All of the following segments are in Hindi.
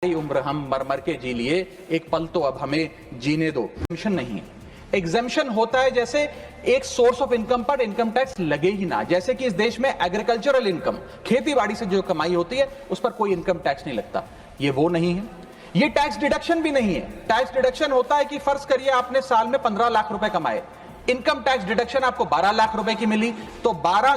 सारी उम्र हम मर मर के जी लिए, एक पल तो अब हमें जीने दो। एग्जेम्पशन नहीं है। एग्जेम्पशन होता है जैसे एक सोर्स ऑफ इनकम पर इनकम टैक्स लगे ही ना, जैसे कि इस देश में एग्रीकल्चरल इनकम, खेती बाड़ी से जो कमाई होती है उस पर कोई इनकम टैक्स नहीं लगता। ये वो नहीं है। ये टैक्स डिडक्शन भी नहीं है। टैक्स डिडक्शन होता है कि फर्ज करिए आपने साल में 15 लाख रुपए कमाए, इनकम टैक्स डिडक्शन आपको 12 लाख रुपए की मिली, तो 15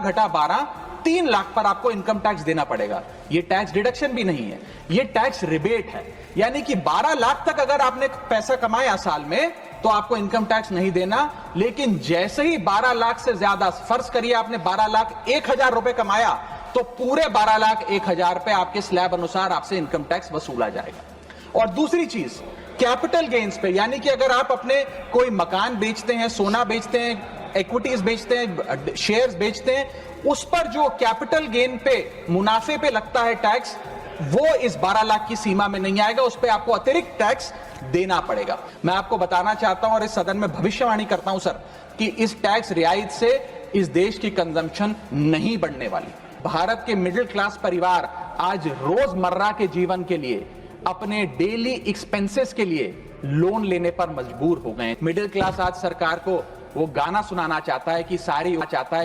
घटा 12 3 लाख पर आपको इनकम टैक्स देना पड़ेगा। ये टैक्स डिडक्शन भी नहीं है, ये टैक्स रिबेट है। यानी कि 12 लाख तक अगर आपने पैसा कमाया साल में तो आपको इनकम टैक्स नहीं देना, लेकिन जैसे ही 12 लाख से ज्यादा, फर्ज करिए आपने 12 लाख 1,000 रुपए कमाया, तो पूरे 12 लाख 1,000 पे आपके स्लैब अनुसार आपसे इनकम टैक्स वसूला जाएगा। और दूसरी चीज, कैपिटल गेन्स पे, यानी कि अगर आप अपने कोई मकान बेचते हैं, सोना बेचते हैं, इक्विटीज बेचते हैं, शेयर्स बेचते हैं, उस पर जो कैपिटल गेन पे, मुनाफे पे लगता है टैक्स, वो इस 12 लाख की सीमा में नहीं आएगा। उस पे आपको अतिरिक्त टैक्स देना पड़ेगा। मैं आपको बताना चाहता हूं और इस सदन में भविष्यवाणी करता हूं सर, कि इस टैक्स रियायत से इस देश की कंजम्पशन नहीं बढ़ने वाली। भारत के मिडिल क्लास परिवार आज रोजमर्रा के जीवन के लिए, अपने डेली एक्सपेंसेस के लिए लोन लेने पर मजबूर हो गए। मिडिल क्लास आज सरकार को वो गाना सुनाना चाहता है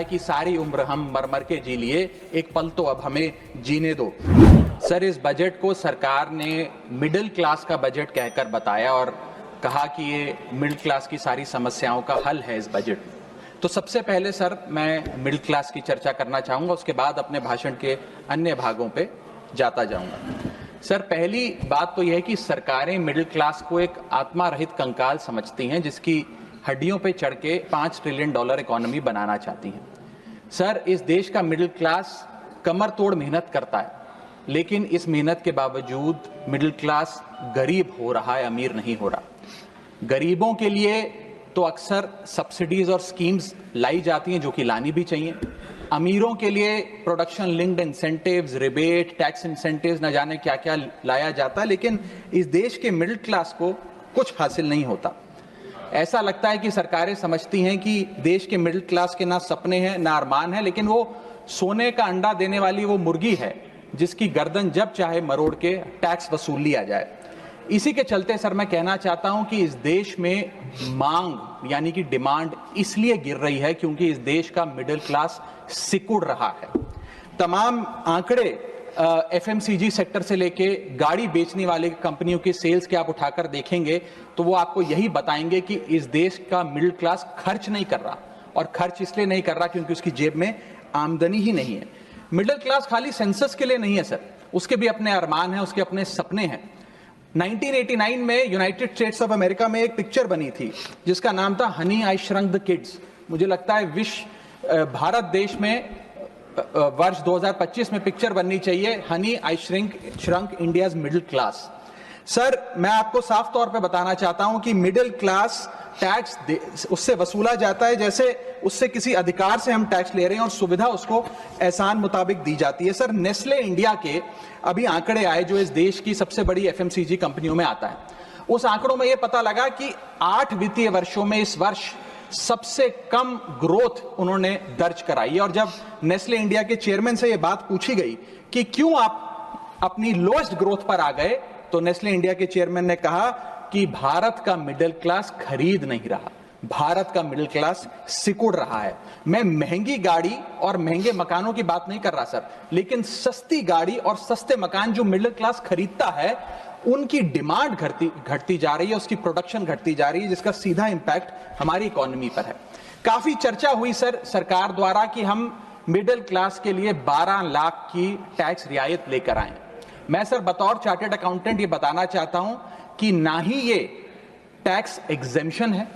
कि सारी उम्र हम मर मर के जी लिए, एक पल तो अब हमें जीने दो। सर, इस बजट को सरकार ने मिडिल क्लास का बजट कहकर बताया और कहा कि ये मिडिल क्लास की सारी समस्याओं का हल है इस बजट में। तो सबसे पहले सर मैं मिडिल क्लास की चर्चा करना चाहूंगा, उसके बाद अपने भाषण के अन्य भागों पे जाता जाऊंगा। सर, पहली बात तो यह है कि सरकारें मिडिल क्लास को एक आत्मा रहित कंकाल समझती हैं, जिसकी हड्डियों पे चढ़ के $5 ट्रिलियन इकोनॉमी बनाना चाहती हैं। सर, इस देश का मिडिल क्लास कमर तोड़ मेहनत करता है, लेकिन इस मेहनत के बावजूद मिडिल क्लास गरीब हो रहा है, अमीर नहीं हो रहा। गरीबों के लिए तो अक्सर सब्सिडीज और स्कीम्स लाई जाती हैं, जो कि लानी भी चाहिए। अमीरों के लिए production linked incentives, rebate, tax incentives, न जाने क्या क्या लाया जाता है, लेकिन इस देश के मिडिल क्लास को कुछ हासिल नहीं होता। ऐसा लगता है कि सरकारें समझती हैं कि देश के मिडिल क्लास के ना सपने हैं ना अरमान है, लेकिन वो सोने का अंडा देने वाली वो मुर्गी है जिसकी गर्दन जब चाहे मरोड़ के टैक्स वसूल लिया जाए। इसी के चलते सर मैं कहना चाहता हूं कि इस देश में मांग यानी कि डिमांड इसलिए गिर रही है क्योंकि इस देश का मिडिल क्लास सिकुड़ रहा है। तमाम आंकड़े एफएमसीजी सेक्टर से लेके गाड़ी बेचने वाले कंपनियों की सेल्स के आप उठाकर देखेंगे तो वो आपको यही बताएंगे कि इस देश का मिडिल क्लास खर्च नहीं कर रहा, और खर्च इसलिए नहीं कर रहा क्योंकि उसकी जेब में आमदनी ही नहीं है। मिडिल क्लास खाली सेंसस के लिए नहीं है सर, उसके भी अपने अरमान हैं, उसके अपने सपने हैं। 1989 में यूनाइटेड स्टेट्स ऑफ अमेरिका में एक पिक्चर बनी थी जिसका नाम था Honey I shrunk the kids. मुझे लगता है भारत देश में वर्ष 2025 में पिक्चर बननी चाहिए, honey I shrunk India's middle class. Sir, मैं आपको साफ तौर पे बताना चाहता हूं कि मिडिल क्लास टैक्स उससे वसूला जाता है जैसे उससे किसी अधिकार से हम टैक्स ले रहे हैं और सुविधा उसको एहसान मुताबिक दी जाती है। सर, नेस्ले इंडिया के अभी आंकड़े आए जो इस देश की सबसे बड़ी एफएमसीजी कंपनियों में आता है। उस आंकड़ों में यह पता लगा कि 8 वित्तीय वर्षों में इस वर्ष सबसे कम ग्रोथ उन्होंने दर्ज कराई। और जब नेस्ले इंडिया के चेयरमैन से यह बात पूछी गई कि क्यों आप अपनी लोएस्ट ग्रोथ पर आ गए, तो नेस्ले इंडिया के चेयरमैन ने कहा कि भारत का मिडिल क्लास खरीद नहीं रहा, भारत का मिडिल क्लास सिकुड़ रहा है। मैं महंगी गाड़ी और महंगे मकानों की बात नहीं कर रहा सर, लेकिन सस्ती गाड़ी और सस्ते मकान जो मिडिल क्लास खरीदता है उनकी डिमांड घटती जा रही है, उसकी प्रोडक्शन घटती जा रही है, जिसका सीधा इंपैक्ट हमारी इकोनॉमी पर है। काफी चर्चा हुई सर सरकार द्वारा कि हम मिडिल क्लास के लिए 12 लाख की टैक्स रियायत लेकर आए। मैं सर बतौर चार्टर्ड अकाउंटेंट ये बताना चाहता हूं कि ना ही ये टैक्स एग्जेम्पशन है,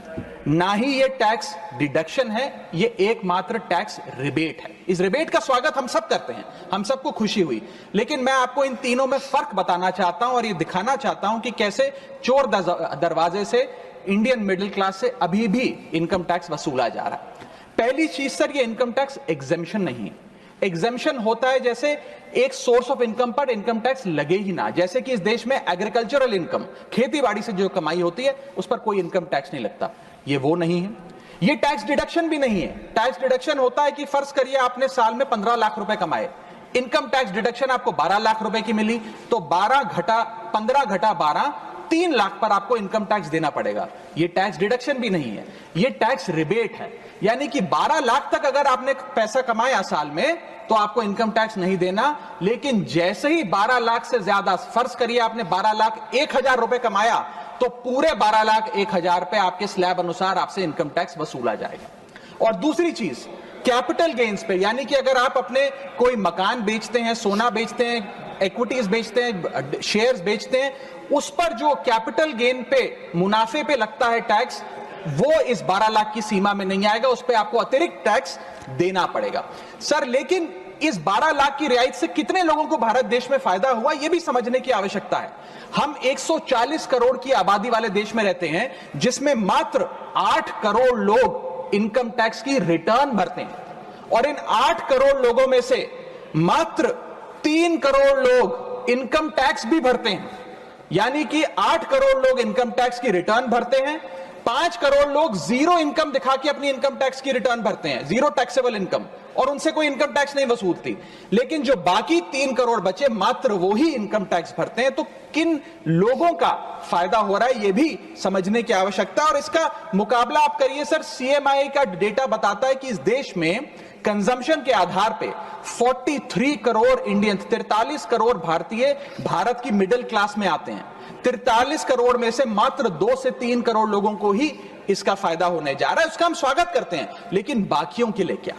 ना ही ये टैक्स डिडक्शन है, ये एकमात्र टैक्स रिबेट है। इस रिबेट का स्वागत हम सब करते हैं, हम सबको खुशी हुई, लेकिन मैं आपको इन तीनों में फर्क बताना चाहता हूं और ये दिखाना चाहता हूं कि कैसे चोर दरवाजे से इंडियन मिडिल क्लास से अभी भी इनकम टैक्स वसूला जा रहा है। पहली चीज सर, ये इनकम टैक्स एग्जेम्पशन नहीं है। एग्जेम्पशन होता है जैसे एक सोर्स ऑफ इनकम पर इनकम टैक्स लगे ही ना, जैसे कि इस देश में एग्रीकल्चरल इनकम, खेती बाड़ी से जो कमाई होती है उस पर कोई इनकम टैक्स नहीं लगता। ये वो नहीं है। ये टैक्स डिडक्शन भी नहीं है। टैक्स डिडक्शन होता है कि फर्ज करिए आपने साल में 15 लाख रुपए कमाए, इनकम टैक्स डिडक्शन आपको 12 लाख रुपए की मिली, तो 15 घटा 12, 3 लाख पर आपको इनकम टैक्स देना पड़ेगा। ये टैक्स डिडक्शन भी नहीं है, ये टैक्स रिबेट है। यानी कि 12 लाख तक अगर आपने पैसा कमाया साल में तो आपको इनकम टैक्स नहीं देना, लेकिन जैसे ही 12 लाख से ज्यादा, फर्ज करिए आपने 12 लाख 1,000 रुपए कमाया, तो पूरे 12 लाख 1,000 पे आपके स्लैब अनुसार आपसे इनकम टैक्स वसूला जाएगा। और दूसरी चीज, कैपिटल गेन्स पे, यानी कि अगर आप अपने कोई मकान बेचते हैं, सोना बेचते हैं, इक्विटीज बेचते हैं, शेयर्स बेचते हैं, उस पर जो कैपिटल गेन पे, मुनाफे पे लगता है टैक्स, वो इस 12 लाख की सीमा में नहीं आएगा, उस पे आपको अतिरिक्त टैक्स देना पड़ेगा। सर लेकिन इस 12 लाख की रियायत से कितने लोगों को भारत देश में फायदा हुआ, यह भी समझने की आवश्यकता है। हम 140 करोड़ की आबादी वाले देश में रहते हैं, जिसमें मात्र 8 करोड़ लोग इनकम टैक्स की रिटर्न भरते हैं, और इन 8 करोड़ लोगों में से मात्र 3 करोड़ लोग इनकम टैक्स भी भरते हैं। यानी कि 8 करोड़ लोग इनकम टैक्स की रिटर्न भरते हैं, 5 करोड़ लोग जीरो इनकम दिखा के अपनी इनकम टैक्स की रिटर्न भरते हैं, जीरो टैक्सेबल इनकम, और उनसे कोई इनकम टैक्स नहीं वसूलती। लेकिन जो बाकी 3 करोड़ बचे, मात्र वो ही इनकम टैक्स भरते हैं। तो किन लोगों का फायदा हो रहा है, यह भी समझने की आवश्यकता है। और इसका मुकाबला आप करिए सर, सीएमआई का डेटा बताता है कि इस देश में कंजम्पशन के आधार पे 43 करोड़ इंडियन, 43 करोड़ भारतीय भारत की मिडिल क्लास में आते हैं। 43 करोड़ में से मात्र 2 से 3 करोड़ लोगों को ही इसका फायदा होने जा रहा है। उसका हम स्वागत करते हैं, लेकिन बाकियों के लिए क्या?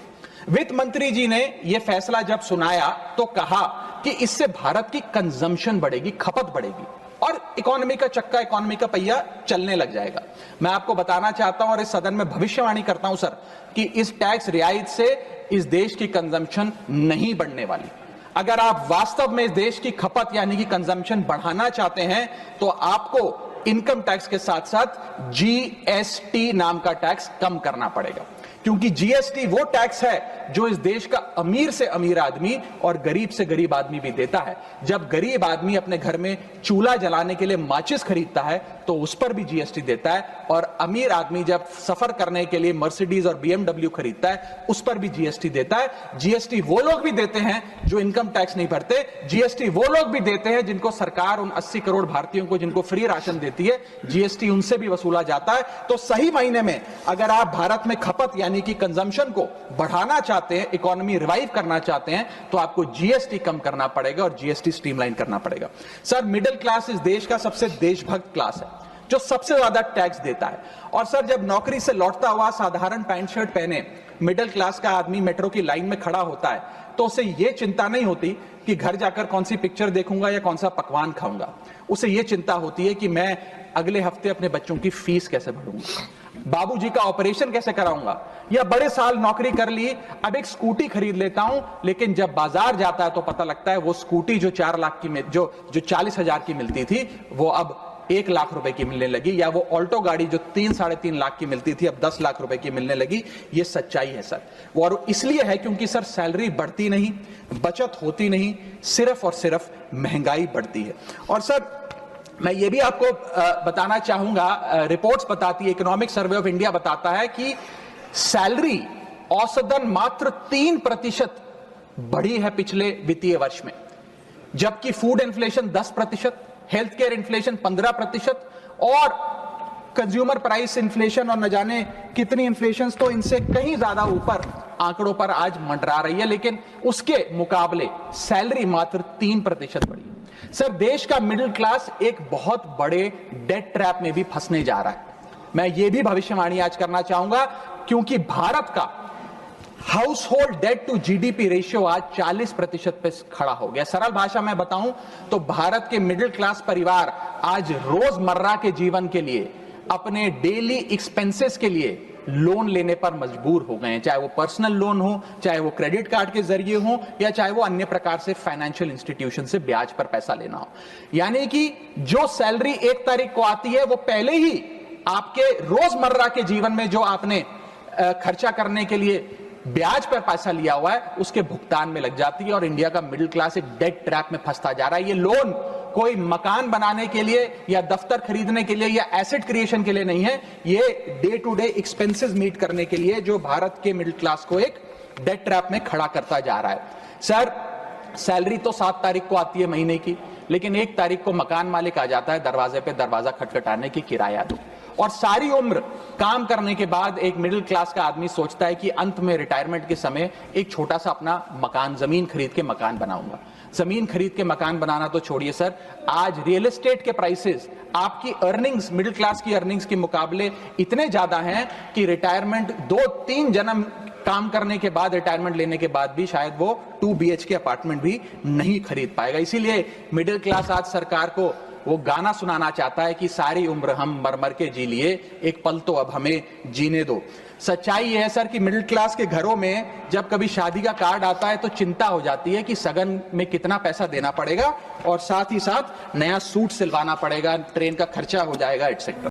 वित्त मंत्री जी ने यह फैसला जब सुनाया तो कहा कि इससे भारत की कंजम्पशन बढ़ेगी, खपत बढ़ेगी, और इकोनॉमी का चक्का, इकोनॉमी का पहिया चलने लग जाएगा। मैं आपको बताना चाहता हूं और इस सदन में भविष्यवाणी करता हूं सर, कि इस टैक्स रियायत से इस देश की कंजम्पशन नहीं बढ़ने वाली। अगर आप वास्तव में इस देश की खपत यानी कि कंजम्पशन बढ़ाना चाहते हैं, तो आपको इनकम टैक्स के साथ साथ जीएसटी नाम का टैक्स कम करना पड़ेगा, क्योंकि जीएसटी वो टैक्स है जो इस देश का अमीर से अमीर आदमी और गरीब से गरीब आदमी भी देता है। जब गरीब आदमी अपने घर में चूल्हा जलाने के लिए माचिस खरीदता है तो उस पर भी जीएसटी देता है, और अमीर आदमी जब सफर करने के लिए मर्सिडीज और बीएमडब्ल्यू खरीदता है उस पर भी जीएसटी देता है। जीएसटी वो लोग भी देते हैं जो इनकम टैक्स नहीं भरते, जीएसटी वो लोग भी देते हैं जिनको सरकार, उन 80 करोड़ भारतीयों को जिनको फ्री राशन देती है, जीएसटी उनसे भी वसूला जाता है। तो सही मायने में अगर आप भारत में खपत यानी कि कंजम्पशन को बढ़ाना चाहते हैं, इकोनॉमी रिवाइव करना चाहते हैं, तो आपको जीएसटी कम करना पड़ेगा और जीएसटी स्ट्रीमलाइन करना पड़ेगा। सर मिडिल क्लास इस देश का सबसे देशभक्त क्लास है, जो सबसे ज्यादा टैक्स देता है। और सर जब नौकरी से लौटता हुआ साधारण पैंट शर्ट पहने मिडिल क्लास का आदमी मेट्रो की लाइन में खड़ा होता है, तो उसे यह चिंता नहीं होती कि घर जाकर कौन सी पिक्चर देखूंगा या कौन सा पकवान खाऊंगा। उसे यह चिंता होती है कि मैं अगले हफ्ते अपने बच्चों की फीस कैसे भरूंगा, बाबूजी का ऑपरेशन कैसे कराऊंगा, या बड़े साल नौकरी कर ली, अब एक स्कूटी खरीद लेता हूं, लेकिन जब बाजार जाता है तो पता लगता है वो स्कूटी जो 4 लाख की, जो 40,000 की मिलती थी, वो अब 1 लाख रुपए की मिलने लगी, या वो ऑल्टो गाड़ी जो 3-3.5 लाख की मिलती थी अब 10 लाख रुपए की मिलने लगी। ये सच्चाई है सर, और इसलिए है क्योंकि सर सैलरी बढ़ती नहीं, बचत होती नहीं, सिर्फ और सिर्फ महंगाई बढ़ती है। और सर मैं ये भी आपको बताना चाहूंगा, रिपोर्ट्स बताती है, इकोनॉमिक सर्वे ऑफ इंडिया बताता है कि सैलरी औसतन मात्र 3% बढ़ी है पिछले वित्तीय वर्ष में, जबकि food inflation 10%, health care inflation 15%, और कंज्यूमर प्राइस इन्फ्लेशन और न जाने कितनी इन्फ्लेशन तो इनसे कहीं ज्यादा ऊपर आंकड़ों पर आज मंडरा रही है, लेकिन उसके मुकाबले सैलरी मात्र 3% बढ़ी। सर देश का मिडिल क्लास एक बहुत बड़े डेट ट्रैप में भी फंसने जा रहा है। मैं ये भी भविष्यवाणी आज करना चाहूंगा, क्योंकि भारत का household debt to GDP ratio आज 40% पे खड़ा हो गया। सरल भाषा में बताऊं तो भारत के मिडिल क्लास परिवार आज रोजमर्रा के जीवन के लिए, अपने डेली एक्सपेंसेस के लिए लोन लेने पर मजबूर हो गए हैं, चाहे वो पर्सनल लोन हो, चाहे वो क्रेडिट कार्ड के जरिए हो, या चाहे वो अन्य प्रकार से फाइनेंशियल इंस्टीट्यूशन से ब्याज पर पैसा लेना हो। यानी कि जो सैलरी 1 तारीख को आती है वो पहले ही आपके रोजमर्रा के जीवन में जो आपने खर्चा करने के लिए ब्याज पर पैसा लिया हुआ है उसके भुगतान में लग जाती है, और इंडिया का मिडिल क्लास एक डेट ट्रैप में फंसता जा रहा है। ये लोन कोई मकान बनाने के लिए या दफ्तर खरीदने के लिए या एसेट क्रिएशन के लिए नहीं है, ये day to day expenses meet करने के लिए, जो भारत के मिडिल क्लास को एक डेट ट्रैप में खड़ा करता जा रहा है। सर सैलरी तो 7 तारीख को आती है महीने की, लेकिन 1 तारीख को मकान मालिक आ जाता है दरवाजे पे दरवाजा खटखटाने की किराया दो। और सारी उम्र काम करने के बाद एक मिडिल क्लास का आदमी सोचता है कि अंत में रिटायरमेंट के समय एक छोटा सा अपना मकान, जमीन खरीद के मकान बनाऊंगा। जमीन खरीद के मकान बनाना तो छोड़िए सर, आज रियल एस्टेट के प्राइसेस आपकी अर्निंग्स, मिडिल क्लास की अर्निंग्स के मुकाबले इतने ज्यादा हैं कि रिटायरमेंट 2-3 जन्म काम करने के बाद, रिटायरमेंट लेने के बाद भी शायद वो 2 BHK अपार्टमेंट भी नहीं खरीद पाएगा। इसीलिए मिडिल क्लास आज सरकार को वो गाना सुनाना चाहता है कि सारी उम्र हम मर मर के जी लिए, एक पल तो अब हमें जीने दो। सच्चाई यह है सर कि मिडिल क्लास के घरों में जब कभी शादी का कार्ड आता है तो चिंता हो जाती है कि सगन में कितना पैसा देना पड़ेगा और साथ ही साथ नया सूट सिलवाना पड़ेगा, ट्रेन का खर्चा हो जाएगा, एटसेट्रा।